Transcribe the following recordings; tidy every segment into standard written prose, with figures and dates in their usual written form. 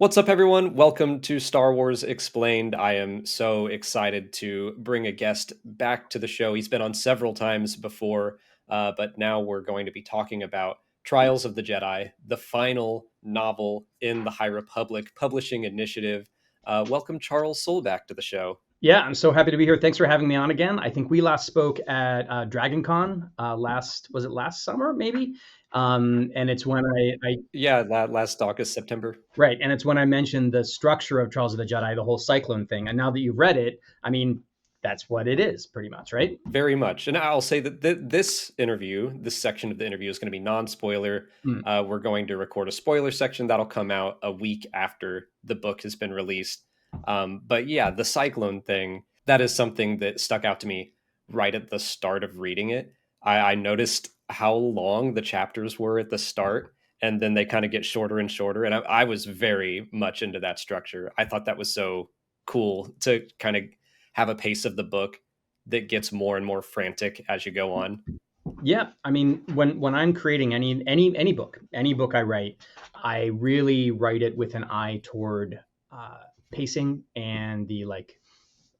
What's up, everyone? Welcome to Star Wars Explained. I am so excited to bring a guest back to the show. He's been on several times before, but now we're going to be talking about Trials of the Jedi, the final novel in the High Republic Publishing Initiative. Welcome, Charles Soule, back to the show. Yeah, I'm so happy to be here. Thanks for having me on again. I think we last spoke at Dragon Con was it last summer, maybe? And it's when Yeah, last August, September. right, and it's when I mentioned the structure of Trials of the Jedi, the whole Cyclone thing. And now that you've read it, I mean, that's what it is, pretty much, right? Very much. And I'll say that this interview, this section of the interview is going to be non-spoiler. Mm. We're going to record a spoiler section that'll come out a week after the book has been released. But yeah, the Cyclone thing, that is something that stuck out to me right at the start of reading it. I noticed how long the chapters were at the start, and then they kind of get shorter and shorter. And I was very much into that structure. I thought that was so cool to kind of have a pace of the book that gets more and more frantic as you go on. Yeah, I mean, when I'm creating any book I write, I really write it with an eye toward pacing and the like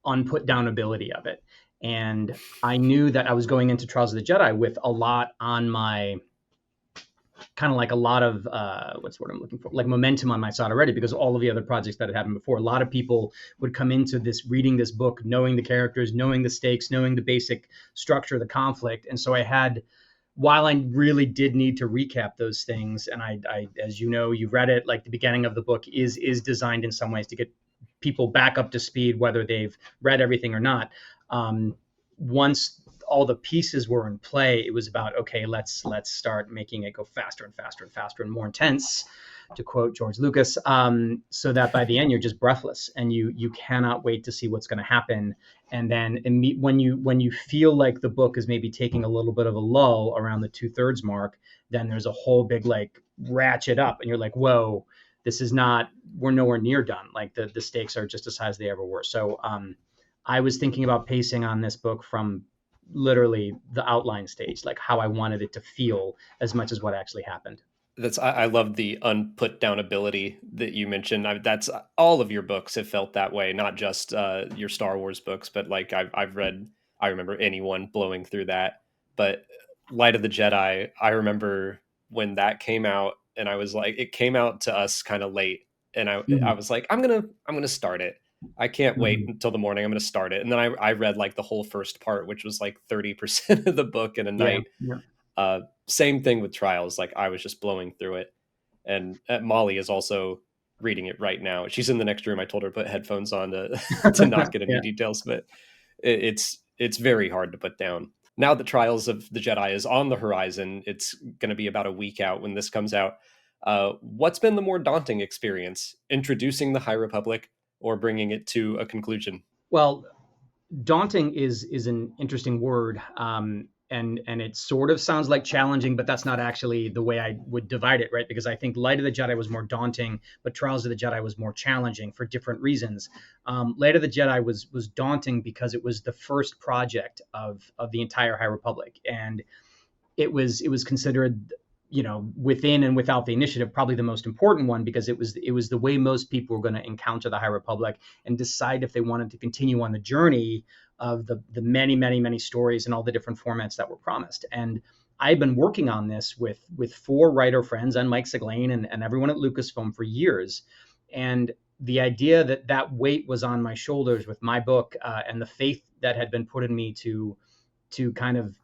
unput down ability of it. And I knew that I was going into Trials of the Jedi with a lot on my kind of like a lot of what's what I'm looking for, like momentum on my side already, because all of the other projects that had happened before. A lot of people would come into this reading this book, knowing the characters, knowing the stakes, knowing the basic structure of the conflict. And so I had, while I really did need to recap those things, and I as you know, you've read it, like the beginning of the book is designed in some ways to get people back up to speed, whether they've read everything or not. Once all the pieces were in play, it was about, okay, let's start making it go faster and faster and faster and more intense, to quote George Lucas, so that by the end you're just breathless and you cannot wait to see what's going to happen. And then when you feel like the book is maybe taking a little bit of a lull around the 2/3 mark, then there's a whole big like ratchet up, and you're like, whoa, this is not, we're nowhere near done. Like the stakes are just as high as they ever were. So I was thinking about pacing on this book from literally the outline stage, like how I wanted it to feel as much as what actually happened. I love the unput down ability that you mentioned. That's all of your books have felt that way, not just your Star Wars books, but like I've read. I remember anyone blowing through that, but Light of the Jedi. I remember when that came out, and I was like, it came out to us kind of late, and I Mm-hmm. was like, I'm gonna start it. I can't wait Mm-hmm. until the morning. I'm gonna start it, and then I read like the whole first part, which was like 30% of the book in a Yeah. night. Yeah. Same thing with Trials. Like I was just blowing through it, and Molly is also reading it right now. She's in the next room. I told her to put headphones on to to not get any Yeah. details, but it's very hard to put down. Now that Trials of the Jedi is on the horizon, it's going to be about a week out when this comes out. What's been the more daunting experience, introducing the High Republic or bringing it to a conclusion? Well, daunting is an interesting word, and it sort of sounds like challenging, but that's not actually the way I would divide it, right? Because I think Light of the Jedi was more daunting, but Trials of the Jedi was more challenging for different reasons. Light of the Jedi was daunting because it was the first project of the entire High Republic, and it was considered, within and without the initiative, probably the most important one, because it was the way most people were going to encounter the High Republic and decide if they wanted to continue on the journey of the many many many stories and all the different formats that were promised. And I've been working on this with four writer friends and Mike Siglane and everyone at Lucasfilm for years. And the idea that that weight was on my shoulders with my book, and the faith that had been put in me to kind of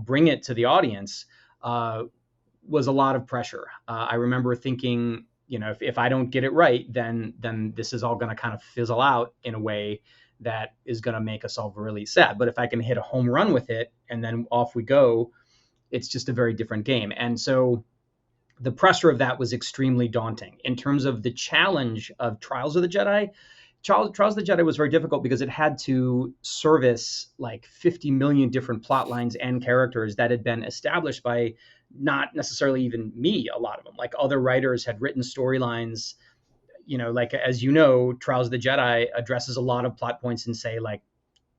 bring it to the audience, uh, was a lot of pressure. I remember thinking, if I don't get it right, then this is all going to kind of fizzle out in a way that is going to make us all really sad. But if I can hit a home run with it and then off we go, it's just a very different game. And so the pressure of that was extremely daunting. In terms of the challenge of Trials of the Jedi, Trials of the Jedi was very difficult because it had to service like 50 million different plot lines and characters that had been established by not necessarily even me, a lot of them. Like other writers had written storylines, like, as you know, Trials of the Jedi addresses a lot of plot points in, say, like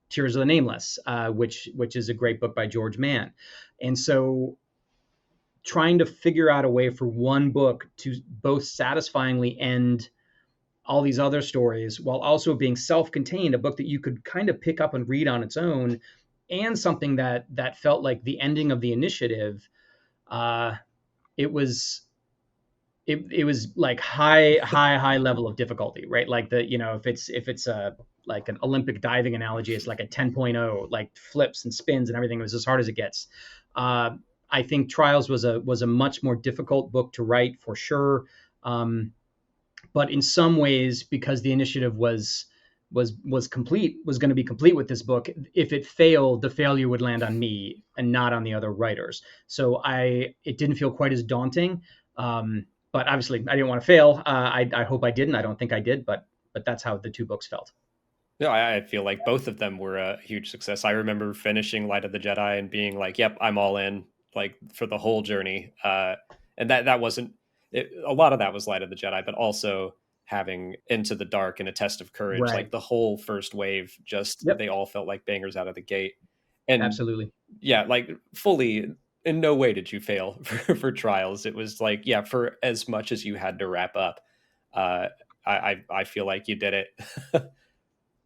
Tears of the Nameless, which is a great book by George Mann. And so trying to figure out a way for one book to both satisfyingly end all these other stories while also being self-contained, a book that you could kind of pick up and read on its own, and something that felt like the ending of the initiative. Uh, it was it was like high level of difficulty, right? Like the, if it's a like an Olympic diving analogy, it's like a 10.0, like flips and spins and everything. It was as hard as it gets. Uh, I think Trials was a much more difficult book to write for sure. But in some ways, because the initiative was going to be complete with this book, if it failed, the failure would land on me and not on the other writers. So it didn't feel quite as daunting. But obviously I didn't want to fail. I hope I didn't. I don't think I did, but that's how the two books felt. No, I feel like both of them were a huge success. I remember finishing Light of the Jedi and being like, "Yep, I'm all in," like for the whole journey. And that wasn't it, a lot of that was Light of the Jedi, but also having Into the Dark and A Test of Courage. Like Right. the whole first wave, just Yep. they all felt like bangers out of the gate. And Absolutely. yeah, like fully, in no way did you fail for Trials. It was like, yeah, for as much as you had to wrap up, uh, I feel like you did it.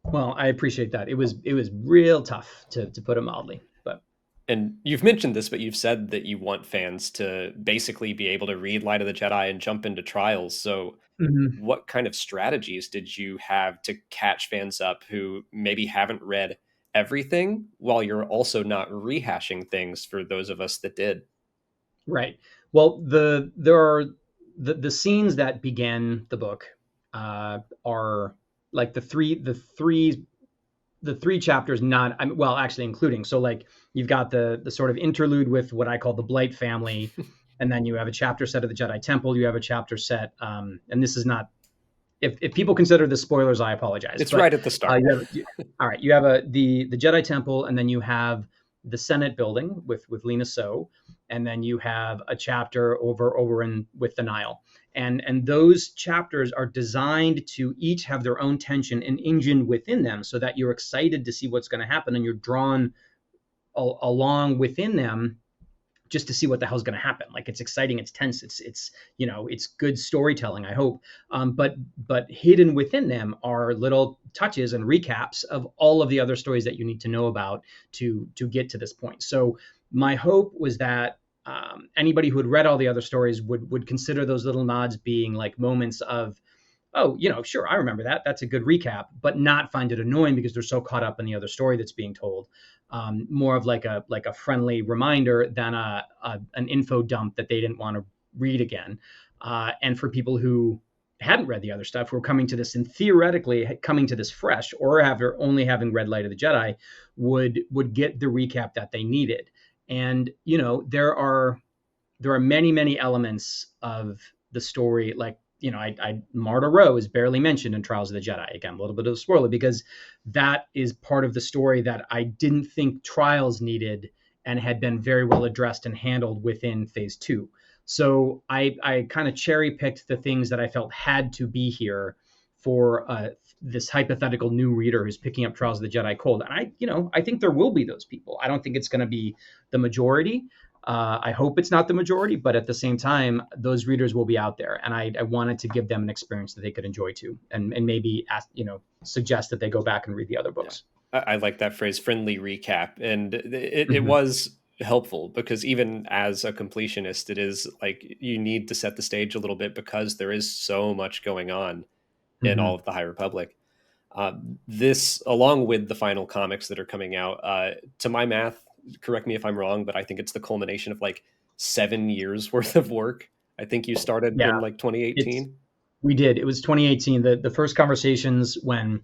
Well, I appreciate that. It was real tough, to put it mildly, but And you've mentioned this, but you've said that you want fans to basically be able to read Light of the Jedi and jump into Trials. So, mhm. what kind of strategies did you have to catch fans up who maybe haven't read everything while you're also not rehashing things for those of us that did? Right. Well, there are the scenes that began the book are like the three chapters, not, I mean, well, actually including, so like you've got the sort of interlude with what I call the Blight family, and then you have a chapter set of the Jedi Temple. You have a chapter set, and this is not, if people consider this spoilers, I apologize. It's But right at the start. all right, you have the Jedi Temple, and then you have the Senate building with Lena So, and then you have a chapter over in with the Nile, and those chapters are designed to each have their own tension and engine within them, so that you're excited to see what's going to happen, and you're drawn along within them just to see what the hell's going to happen. Like, it's exciting, it's tense, it's good storytelling, I hope. But hidden within them are little touches and recaps of all of the other stories that you need to know about to get to this point. So my hope was that anybody who had read all the other stories would consider those little nods being like moments of, oh, sure, I remember that. That's a good recap, but not find it annoying because they're so caught up in the other story that's being told. More of like a friendly reminder than an info dump that they didn't want to read again. And for people who hadn't read the other stuff, who are coming to this and theoretically coming to this fresh, or after only having read Light of the Jedi, would get the recap that they needed. And there are many elements of the story, like, Marta Rowe is barely mentioned in Trials of the Jedi. Again, a little bit of a spoiler, because that is part of the story that I didn't think Trials needed, and had been very well addressed and handled within Phase 2. So I kind of cherry picked the things that I felt had to be here for this hypothetical new reader who's picking up Trials of the Jedi cold. And I think there will be those people. I don't think it's going to be the majority. I hope it's not the majority, but at the same time, those readers will be out there, and I wanted to give them an experience that they could enjoy too, and maybe suggest that they go back and read the other Yeah. books. I like that phrase, friendly recap. And it Mhm. was helpful because even as a completionist, it is like you need to set the stage a little bit because there is so much going on in all Mhm. of the High Republic. This, along with the final comics that are coming out, to my math, correct me if I'm wrong, but I think it's the culmination of like 7 years worth of work. I think you started Yeah, in like it's 2018. we did. It was 2018. The first conversations, when,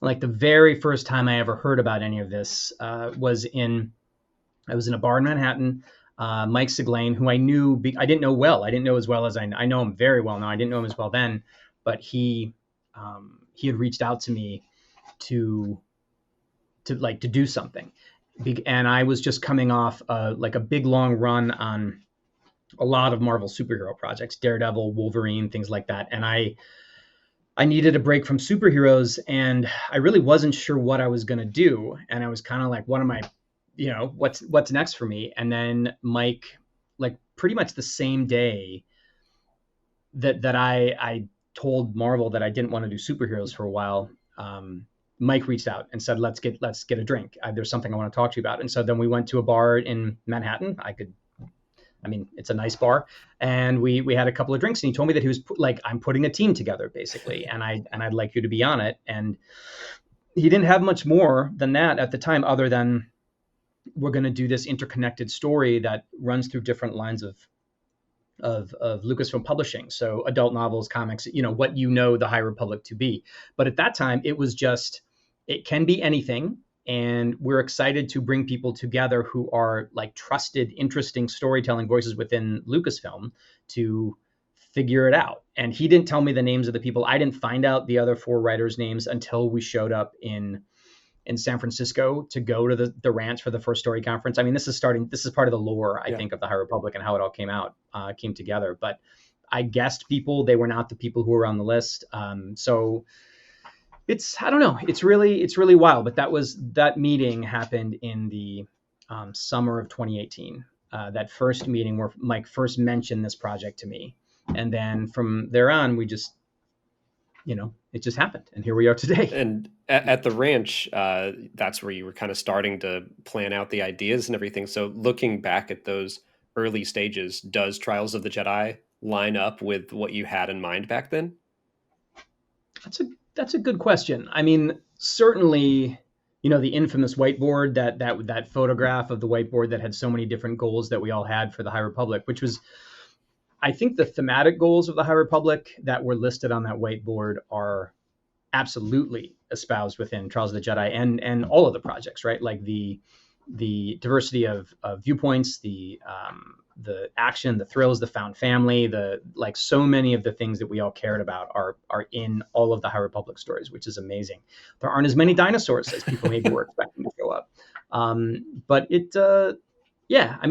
like, the very first time I ever heard about any of this I was in a bar in Manhattan. Mike Siglain, who I knew, I didn't know well. I didn't know as well as I know him very well now. I didn't know him as well then, but he had reached out to me to to do something. And I was just coming off like a big long run on a lot of Marvel superhero projects, Daredevil, Wolverine, things like that. And I needed a break from superheroes, and I really wasn't sure what I was going to do. And I was kind of like, what am I, what's next for me? And then Mike, like, pretty much the same day that I told Marvel that I didn't want to do superheroes for a while, Mike reached out and said, let's get a drink. There's something I want to talk to you about. And so then we went to a bar in Manhattan. It's a nice bar, and we had a couple of drinks, and he told me that he was like, I'm putting a team together basically, and I'd like you to be on it. And he didn't have much more than that at the time, other than we're going to do this interconnected story that runs through different lines of Lucasfilm Publishing. So adult novels, comics, what the High Republic to be. But at that time, it was just, it can be anything. And we're excited to bring people together who are like trusted, interesting storytelling voices within Lucasfilm to figure it out. And he didn't tell me the names of the people. I didn't find out the other 4 writers' names until we showed up in San Francisco to go to the ranch for the first story conference. I mean, this is part of the lore, I think, of the High Republic and how it all came together. But I guessed people, they were not the people who were on the list. So I don't know. It's really wild. But that meeting happened in the summer of 2018. That first meeting where Mike first mentioned this project to me. And then from there on, we just, it just happened. And here we are today. And at the ranch, that's where you were kind of starting to plan out the ideas and everything. So looking back at those early stages, does Trials of the Jedi line up with what you had in mind back then? That's a good question. I mean, certainly, the infamous whiteboard, that photograph of the whiteboard that had so many different goals that we all had for the High Republic, which was, I think, the thematic goals of the High Republic that were listed on that whiteboard are absolutely espoused within Trials of the Jedi and all of the projects, right? Like the diversity of viewpoints, the action, the thrills, the found family, so many of the things that we all cared about are in all of the High Republic stories, which is amazing. There aren't as many dinosaurs as people maybe were expecting to show up. But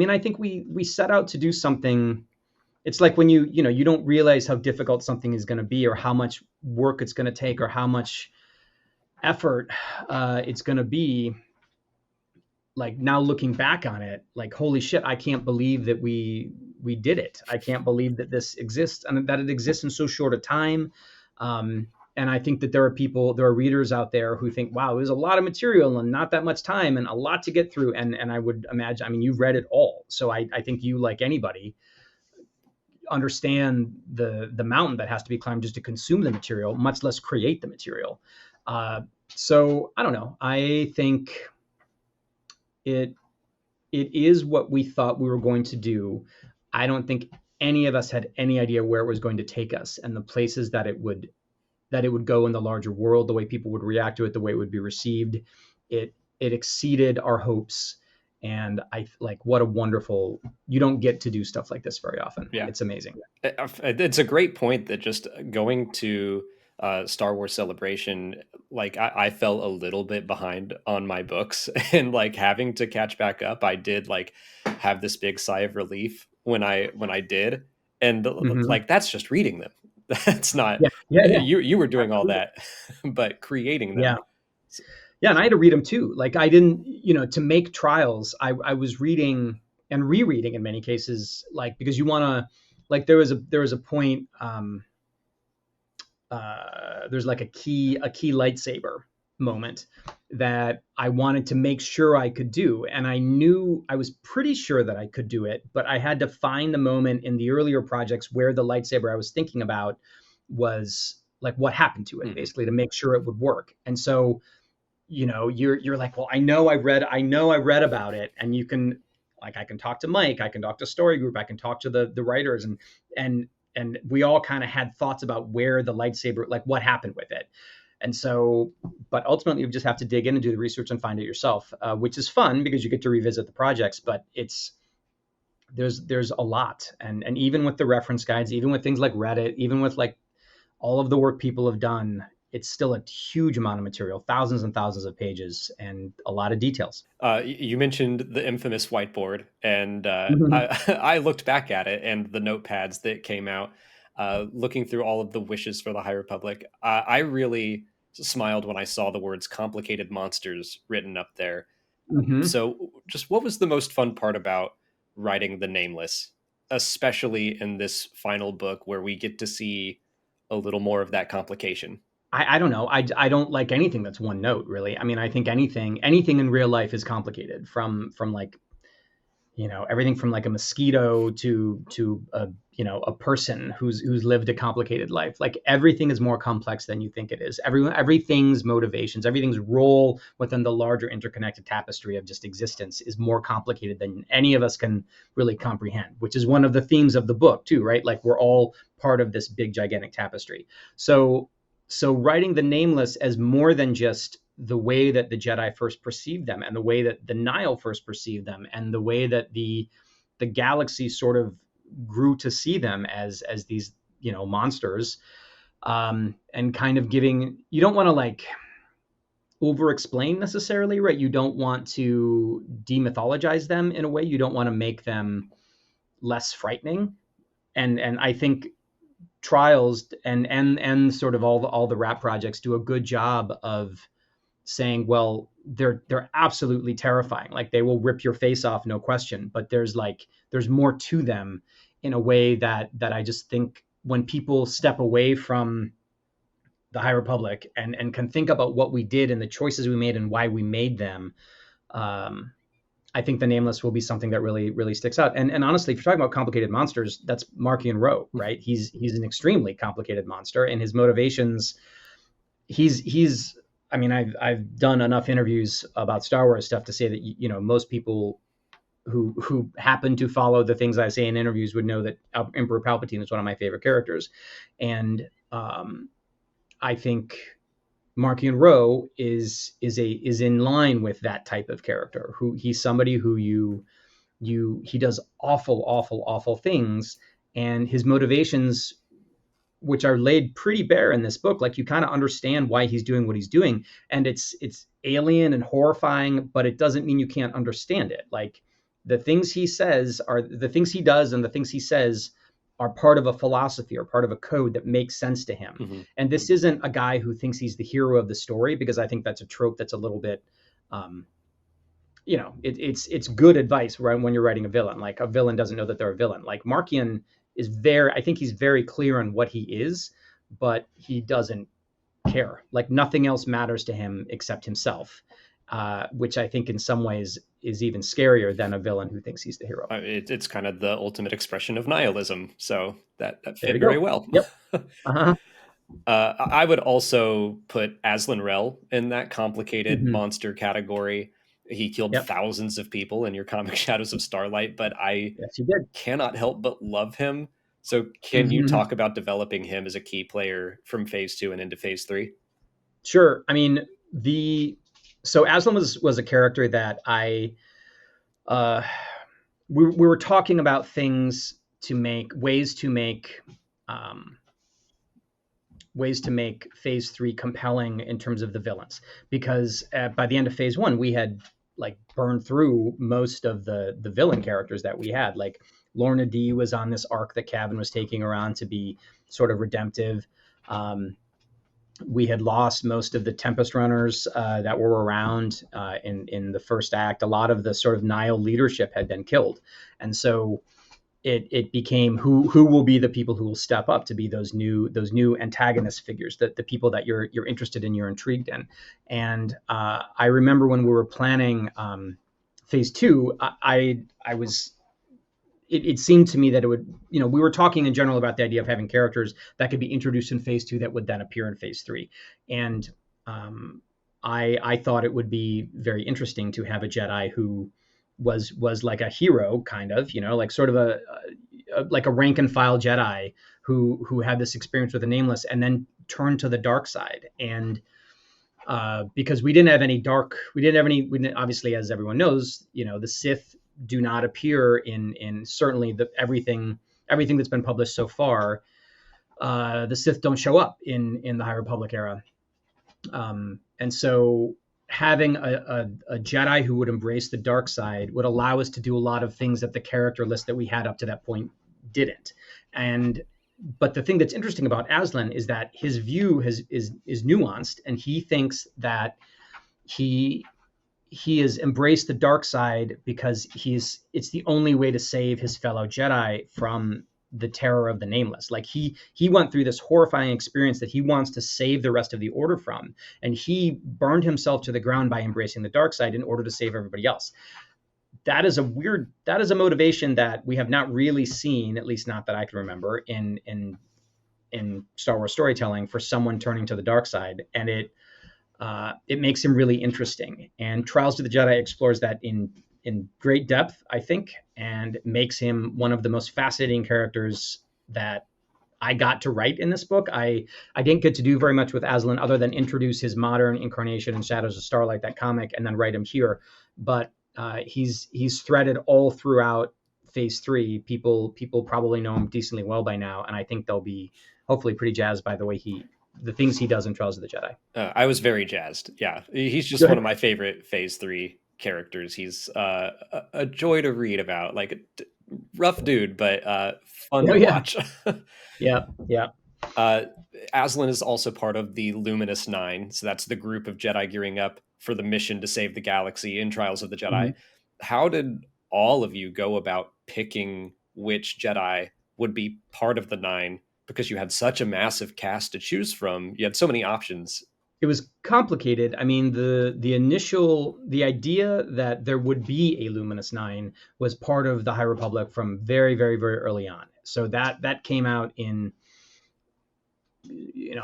I think we set out to do something. It's like when you don't realize how difficult something is going to be, or how much work it's going to take, or how much effort it's going to be. Like, now looking back on it, like, holy shit, I can't believe that we did it. I can't believe that this exists and that it exists in so short a time. And I think that there are readers out there who think, wow, there's a lot of material and not that much time and a lot to get through. And I would imagine, you've read it all. So I think you, like anybody, understand the mountain that has to be climbed just to consume the material, much less create the material. So I don't know. I think it is what we thought we were going to do. I don't think any of us had any idea where it was going to take us and the places that it would go in the larger world, the way people would react to it, the way it would be received. It exceeded our hopes. And what a wonderful, you don't get to do stuff like this very often. Yeah. It's amazing. It's a great point that just going to Star Wars Celebration, I fell a little bit behind on my books and having to catch back up. I did have this big sigh of relief when I did. And that's just reading them. That's not, you were doing all that, but creating them. Yeah. Yeah, and I had to read them too. I didn't, to make Trials, I was reading and rereading in many cases, because you want to, there was a point, there's a key lightsaber moment that I wanted to make sure I could do. And I was pretty sure that I could do it, but I had to find the moment in the earlier projects where the lightsaber I was thinking about was what happened to it, basically, to make sure it would work. And so, you're like, well, I know I read about it, and you can, I can talk to Mike, I can talk to Story Group, I can talk to the writers, and we all kind of had thoughts about where the lightsaber, what happened with it. And so, but ultimately you just have to dig in and do the research and find it yourself, which is fun because you get to revisit the projects, but there's a lot. And even with the reference guides, even with things like Reddit, even with all of the work people have done, it's still a huge amount of material, thousands and thousands of pages, and a lot of details. You mentioned the infamous whiteboard, and I looked back at it and the notepads that came out, looking through all of the wishes for the High Republic. I really smiled when I saw the words "complicated monsters" written up there. So just what was the most fun part about writing the Nameless, especially in this final book where we get to see a little more of that complication. I don't know. I don't like anything that's one note, really. I mean, I think anything in real life is complicated, from like, everything from like a mosquito to a, a person who's lived a complicated life. Like, everything is more complex than you think it is. Everything's motivations, everything's role within the larger interconnected tapestry of just existence is more complicated than any of us can really comprehend, which is one of the themes of the book too, right? Like, we're all part of this big gigantic tapestry. So writing the Nameless as more than just the way that the Jedi first perceived them, and the way that the Nile first perceived them, and the way that the galaxy sort of grew to see them as these, monsters, and kind of giving, you don't want to like over explain necessarily, right? You don't want to demythologize them in a way. You don't want to make them less frightening. And I think Trials and sort of all the rap projects do a good job of saying, well, they're absolutely terrifying. Like, they will rip your face off, no question. But there's more to them in a way that I just think, when people step away from the High Republic and can think about what we did and the choices we made and why we made them, I think the Nameless will be something that really, really sticks out. And honestly, if you're talking about complicated monsters, that's Markian Ro, right? He's an extremely complicated monster, and his motivations. He's. I mean, I've done enough interviews about Star Wars stuff to say that most people who happen to follow the things I say in interviews would know that Emperor Palpatine is one of my favorite characters, and I think Markian Ro is in line with that type of character. Who he's somebody who he does awful things, and his motivations, which are laid pretty bare in this book, like, you kind of understand why he's doing what he's doing, and it's alien and horrifying, but it doesn't mean you can't understand it. Like, the things he says are the things he does, and the things he says are part of a philosophy or part of a code that makes sense to him. Mm-hmm. And this isn't a guy who thinks he's the hero of the story, because I think that's a trope that's a little bit, it's good advice when you're writing a villain. Like, a villain doesn't know that they're a villain. Like, Markian I think he's very clear on what he is, but he doesn't care. Like, nothing else matters to him except himself, which I think in some ways is even scarier than a villain who thinks he's the hero. It's kind of the ultimate expression of nihilism. So that fit very well. Yep. Uh-huh. I would also put Alen Re in that complicated monster category. He killed thousands of people in your comic Shadows of Starlight, but I cannot help but love him. So can you talk about developing him as a key player from phase 2 and into phase 3? Sure. I mean, so Aslan was a character that we were talking about ways to make phase 3 compelling in terms of the villains, because by the end of phase 1 we had like burned through most of the villain characters that we had. Like, Lorna D was on this arc that Cavan was taking her on to be sort of redemptive. We had lost most of the Tempest Runners that were around in the first act. A lot of the sort of Nile leadership had been killed, and so it became who will be the people who will step up to be those new antagonist figures, the people that you're interested in, you're intrigued in. And I remember when we were planning phase 2, it seemed to me that it would, we were talking in general about the idea of having characters that could be introduced in phase 2 that would then appear in phase 3. And I thought it would be very interesting to have a Jedi who was like a hero, kind of, like sort of like a rank and file Jedi who had this experience with the Nameless and then turned to the dark side. And because we didn't have any, obviously, as everyone knows, the Sith do not appear in certainly everything that's been published so far. The Sith don't show up in the High Republic era. And so having a Jedi who would embrace the dark side would allow us to do a lot of things that the character list that we had up to that point didn't. But the thing that's interesting about Aslan is that his view is nuanced, and he thinks that he has embraced the dark side because it's the only way to save his fellow Jedi from the terror of the Nameless. Like he went through this horrifying experience that he wants to save the rest of the Order from, and he burned himself to the ground by embracing the dark side in order to save everybody else. That is a motivation that we have not really seen, at least not that I can remember, in Star Wars storytelling, for someone turning to the dark side, and it makes him really interesting. And Trials of the Jedi explores that in great depth, I think, and makes him one of the most fascinating characters that I got to write in this book. I didn't get to do very much with Aslan other than introduce his modern incarnation in Shadows of Starlight, that comic, and then write him here. But he's threaded all throughout Phase 3. People probably know him decently well by now, and I think they'll be hopefully pretty jazzed by the things he does in Trials of the Jedi. I was very jazzed. Yeah, he's just one of my favorite Phase 3 characters. He's a joy to read about. Like a rough dude, but fun to watch. Yeah. Aslan is also part of the Luminous Nine, so that's the group of Jedi gearing up for the mission to save the galaxy in Trials of the Jedi. Mm-hmm. How did all of you go about picking which Jedi would be part of the Nine? Because you had such a massive cast to choose from. You had so many options. It was complicated. I mean, the idea that there would be a Luminous Nine was part of the High Republic from very, very, very early on. So that came out in,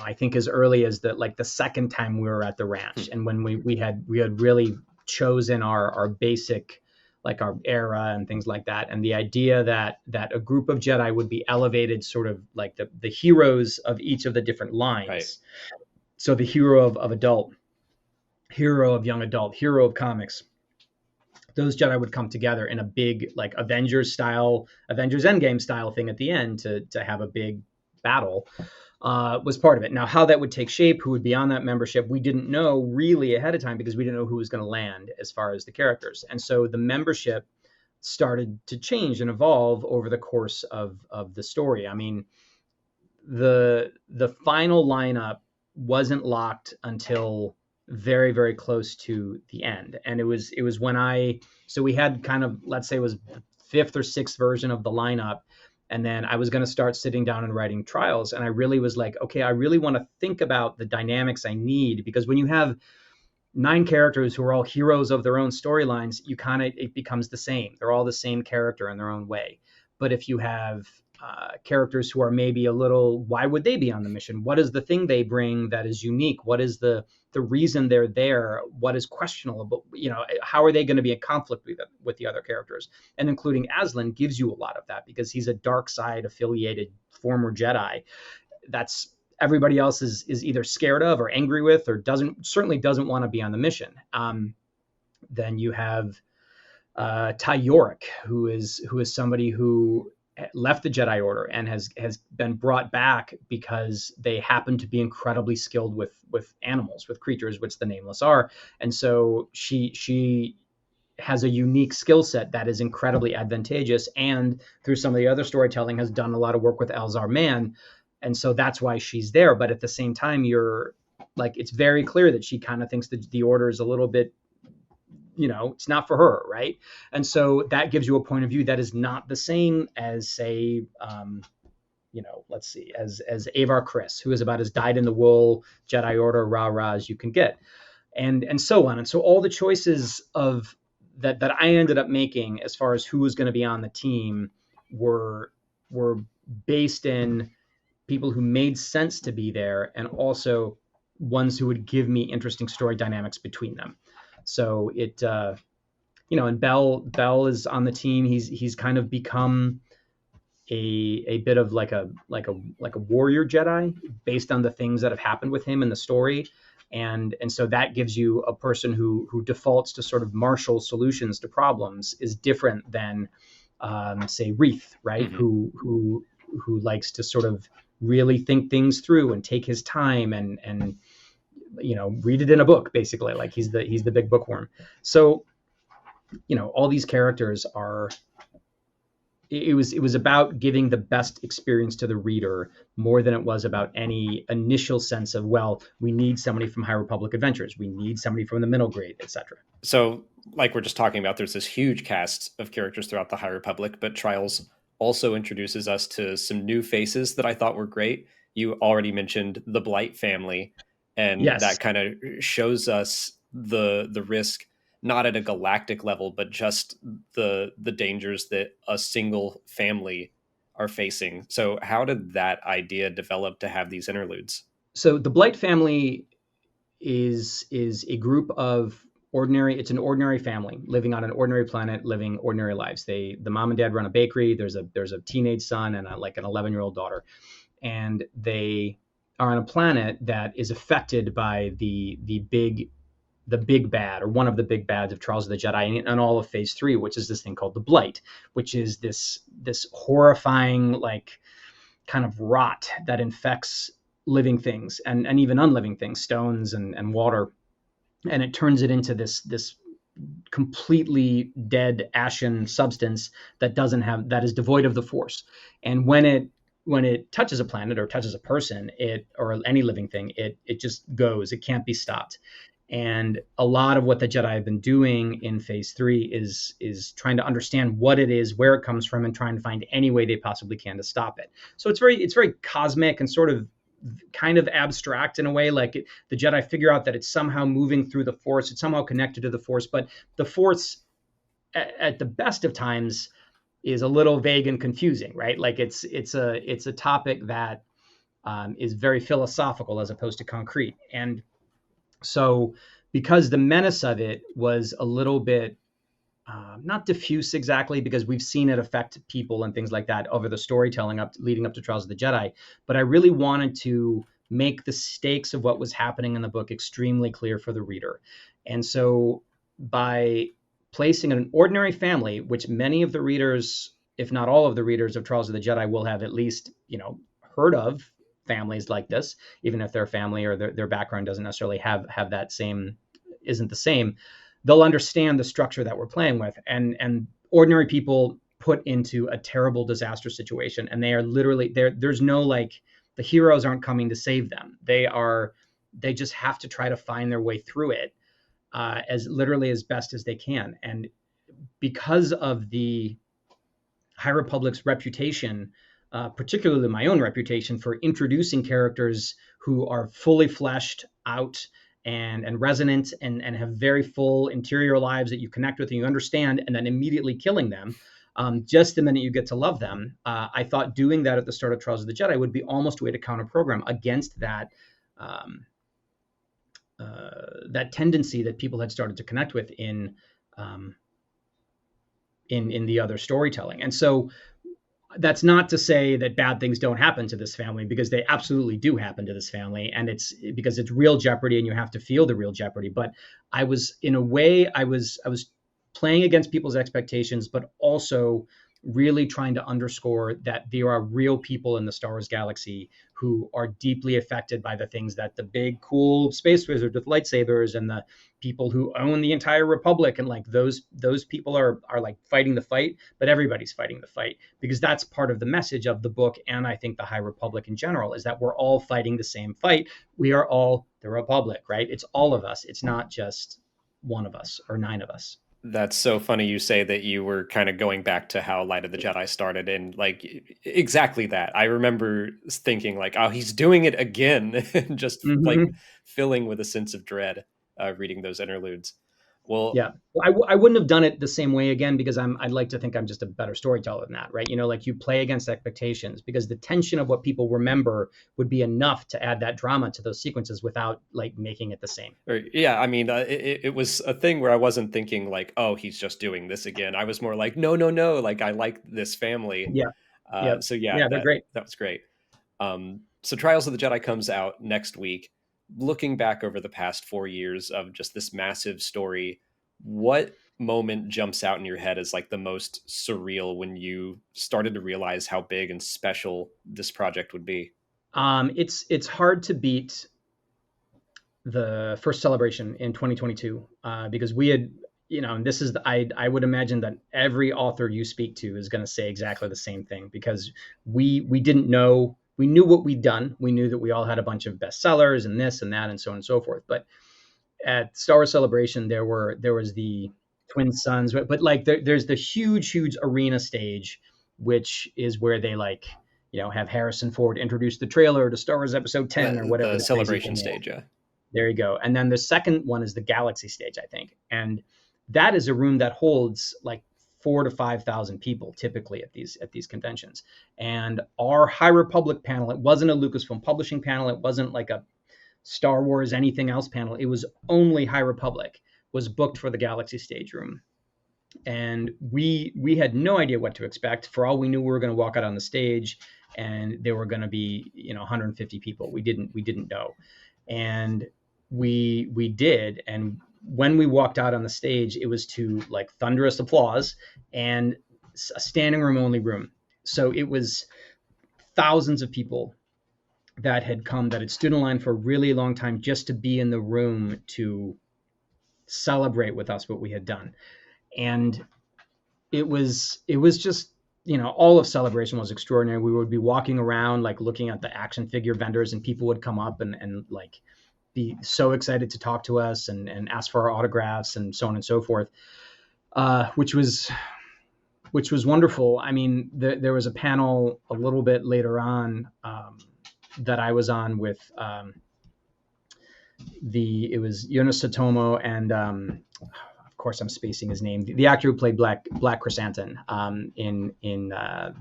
I think as early as the second time we were at the ranch, and when we had really chosen our basic, like our era and things like that. And the idea that a group of Jedi would be elevated sort of like the heroes of each of the different lines. Right. So the hero of adult, hero of young adult, hero of comics, those Jedi would come together in a big, like Avengers Endgame style thing at the end to have a big battle. Was part of it. Now, how that would take shape, who would be on that membership, we didn't know really ahead of time because we didn't know who was going to land as far as the characters. And so the membership started to change and evolve over the course of the story. I mean, the final lineup wasn't locked until very, very close to the end. And it was when so we had kind of, let's say it was the 5th or 6th version of the lineup. And then I was going to start sitting down and writing Trials. And I really was like, okay, I really want to think about the dynamics I need, because when you have 9 characters who are all heroes of their own storylines, it becomes the same. They're all the same character in their own way. But if you have characters who are maybe a little, why would they be on the mission? What is the thing they bring that is unique? What is the reason they're there? What is questionable? How are they going to be in conflict with the other characters? And including Aslan gives you a lot of that, because he's a dark side affiliated former Jedi. That's everybody else is either scared of or angry with, or certainly doesn't want to be on the mission. Then you have Ty Yorick, who is somebody who left the Jedi Order and has been brought back because they happen to be incredibly skilled with animals, with creatures, which the Nameless are. And so she has a unique skill set that is incredibly advantageous, and through some of the other storytelling has done a lot of work with Elzar Mann. And so that's why she's there. But at the same time, it's very clear that she kind of thinks that the Order is a little bit, it's not for her, right? And so that gives you a point of view that is not the same as, say, let's see, as Avar Kriss, who is about as dyed-in-the-wool Jedi Order rah-rah as you can get, and so on. And so all the choices of that I ended up making as far as who was going to be on the team were based in people who made sense to be there, and also ones who would give me interesting story dynamics between them. So it, and Bell is on the team. He's kind of become a bit of like a warrior Jedi based on the things that have happened with him in the story. And so that gives you a person who defaults to sort of martial solutions to problems, is different than, say, Reith, right? Mm-hmm. Who likes to sort of really think things through and take his time and read it in a book, basically. Like he's the big bookworm. So, all these characters are, it was about giving the best experience to the reader more than it was about any initial sense of, well, we need somebody from High Republic Adventures, we need somebody from the middle grade, etc. So like we're just talking about, there's this huge cast of characters throughout the High Republic, but Trials also introduces us to some new faces that I thought were great. You already mentioned the Blight family, and Yes. that kind of shows us the risk not at a galactic level, but just the dangers that a single family are facing. So how did that idea develop to have these interludes? So the Blight family is a group of ordinary. It's an ordinary family living on an ordinary planet, living ordinary lives. The mom and dad run a bakery. There's a teenage son and like an 11-year-old daughter, and they are on a planet that is affected by the big bad, or one of the big bads of Trials of the Jedi and all of Phase 3, which is this thing called the Blight, which is this horrifying, like, kind of rot that infects living things and even unliving things, stones and water, and it turns it into this completely dead ashen substance that is devoid of the Force. And when it touches a planet or touches a person, or any living thing, it just goes. It can't be stopped. And a lot of what the Jedi have been doing in Phase 3 is trying to understand what it is, where it comes from, and trying to find any way they possibly can to stop it. So it's very cosmic and sort of kind of abstract in a way. Like the Jedi figure out that it's somehow moving through the Force, it's somehow connected to the Force, but the Force, at the best of times, is a little vague and confusing, right? Like it's a topic that is very philosophical as opposed to concrete. And so, because the menace of it was a little bit not diffuse exactly, because we've seen it affect people and things like that over the storytelling leading up to Trials of the Jedi, but I really wanted to make the stakes of what was happening in the book extremely clear for the reader. And so, by placing an ordinary family, which many of the readers, if not all of the readers of Trials of the Jedi, will have at least heard of families like this, even if their family or their background doesn't necessarily have that same isn't the same, they'll understand the structure that we're playing with. And ordinary people put into a terrible disaster situation, and they are literally there's no, like, the heroes aren't coming to save them. They just have to try to find their way through it, as literally as best as they can. And because of the High Republic's reputation, particularly my own reputation, for introducing characters who are fully fleshed out and resonant and have very full interior lives that you connect with and you understand, and then immediately killing them just the minute you get to love them. I thought doing that at the start of Trials of the Jedi would be almost a way to counter program against um, that tendency that people had started to connect with um, in the other storytelling. And so that's not to say that bad things don't happen to this family, because they absolutely do happen to this family, and it's because it's real jeopardy and you have to feel the real jeopardy. But I was, in a way, I was playing against people's expectations, but also really trying to underscore that there are real people in the Star Wars galaxy who are deeply affected by the things that the big cool space wizards with lightsabers and the people who own the entire republic, and like those people are like fighting the fight, but everybody's fighting the fight, because that's part of the message of the book. And I think the High Republic in general is that we're all fighting the same fight. We are all the Republic, right? It's all of us. It's not just one of us or 9 of us. That's so funny you say that you were kind of going back to how Light of the Jedi started, and like exactly that. I remember thinking like, oh, he's doing it again, and just like Mm-hmm. filling with a sense of dread reading those interludes. Well, Yeah. Well, I wouldn't have done it the same way again, because I'd like to think I'm just a better storyteller than that, right? Like, you play against expectations, because the tension of what people remember would be enough to add that drama to those sequences without, like, making it the same. or, yeah, I mean, it was a thing where I wasn't thinking like, oh, he's just doing this again. I was more like, no, no, no, like I like this family. Yeah. Yeah. So yeah, Yeah. They're great. that was great. So Trials of the Jedi comes out next week. Looking back over the past 4 years of just this massive story, what moment jumps out in your head as like the most surreal when you started to realize how big and special this project would be? It's hard to beat the first celebration in 2022, because we had, and this is I would imagine that every author you speak to is going to say exactly the same thing, because we didn't know. We knew what we'd done. We knew that we all had a bunch of bestsellers and this and that and so on and so forth. But at Star Wars Celebration, there was the Twin Suns, but like there's the huge arena stage which is where they like, have Harrison Ford introduce the trailer to Star Wars Episode 10 or whatever The the crazy celebration thing is. stage, yeah. There you go. And then the second one is the Galaxy stage, I think. And that is a room that holds like 4,000 to 5,000 people typically at these conventions. And our High Republic panel, it wasn't a Lucasfilm Publishing panel. It wasn't like a Star Wars anything else panel. It was only High Republic was booked for the Galaxy stage room. And we had no idea what to expect. For all we knew, we were going to walk out on the stage and there were going to be 150 people. We didn't know, and we did. And when we walked out on the stage, it was to like thunderous applause and a standing room only room. So it was thousands of people that had come, that had stood in line for a really long time just to be in the room to celebrate with us what we had done. And it was just, all of Celebration was extraordinary. We would be walking around like looking at the action figure vendors, and people would come up and like be so excited to talk to us and ask for our autographs and so on and so forth, which was wonderful. I mean, there was a panel a little bit later on that I was on with it was Jonas Satomo and of course I'm spacing his name, the actor who played Black Chrysanthemum in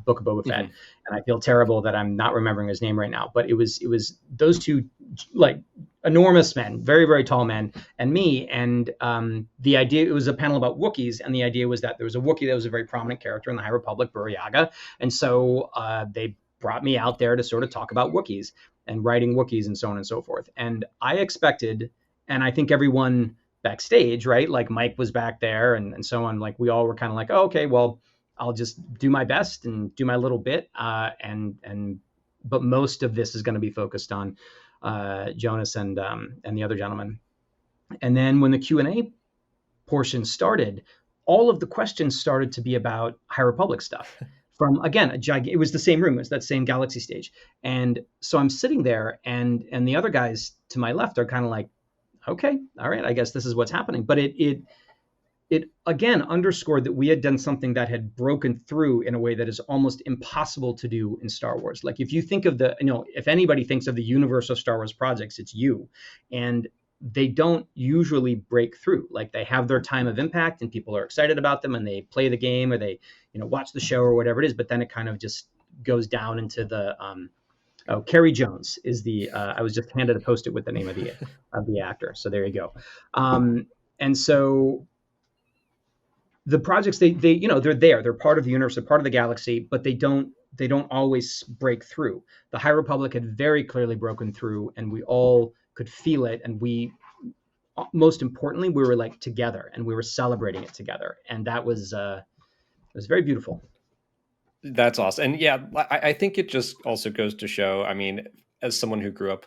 Book of Boba Fett. Mm-hmm. And I feel terrible that I'm not remembering his name right now, but it was those two like enormous men, very, very tall men, and me. And the idea, it was a panel about Wookiees, and the idea was that there was a Wookiee that was a very prominent character in the High Republic, Buriaga. And so they brought me out there to sort of talk about Wookiees and writing Wookiees and so on and so forth. And I expected, and I think everyone backstage, right? Like Mike was back there and so on. Like we all were kind of like, oh, okay, well, I'll just do my best and do my little bit. But most of this is going to be focused on Jonas and the other gentleman. And then when the Q&A portion started, all of the questions started to be about High Republic stuff. From, again, it was the same room, it was that same Galaxy stage. And so I'm sitting there and the other guys to my left are kind of like, okay, all right, I guess this is what's happening. But it again underscored that we had done something that had broken through in a way that is almost impossible to do in Star Wars. Like if you think of if anybody thinks of the universe of Star Wars projects, it's you. And they don't usually break through. Like they have their time of impact and people are excited about them and they play the game or they, watch the show or whatever it is, but then it kind of just goes down into the, Carrie Jones is I was just handed a Post-it with the name of the actor. So there you go. And so the projects, they're there, they're part of the universe, they're part of the galaxy, but they don't always break through. The High Republic had very clearly broken through and we all could feel it. And most importantly, we were like together and we were celebrating it together. And that was, it was very beautiful. That's awesome. And yeah, I think it just also goes to show, I mean, as someone who grew up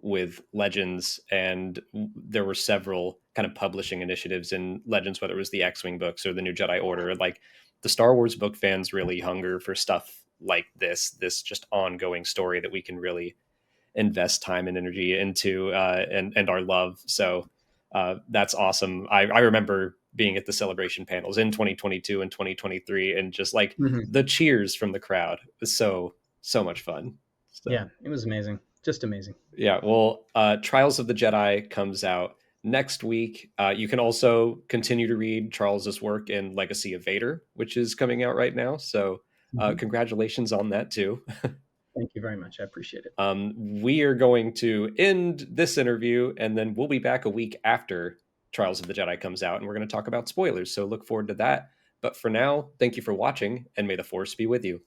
with Legends, and there were several kind of publishing initiatives in Legends, whether it was the X-Wing books or the New Jedi Order, like the Star Wars book fans really hunger for stuff like this just ongoing story that we can really invest time and energy into and our love. So that's awesome. I remember being at the celebration panels in 2022 and 2023 and just like the cheers from the crowd was so much fun. So, yeah, it was amazing. Just amazing. Yeah. Well, Trials of the Jedi comes out next week. You can also continue to read Charles's work in Legacy of Vader, which is coming out right now. So congratulations on that too. Thank you very much. I appreciate it. We are going to end this interview and then we'll be back a week after Trials of the Jedi comes out and we're going to talk about spoilers. So look forward to that. But for now, thank you for watching and may the Force be with you.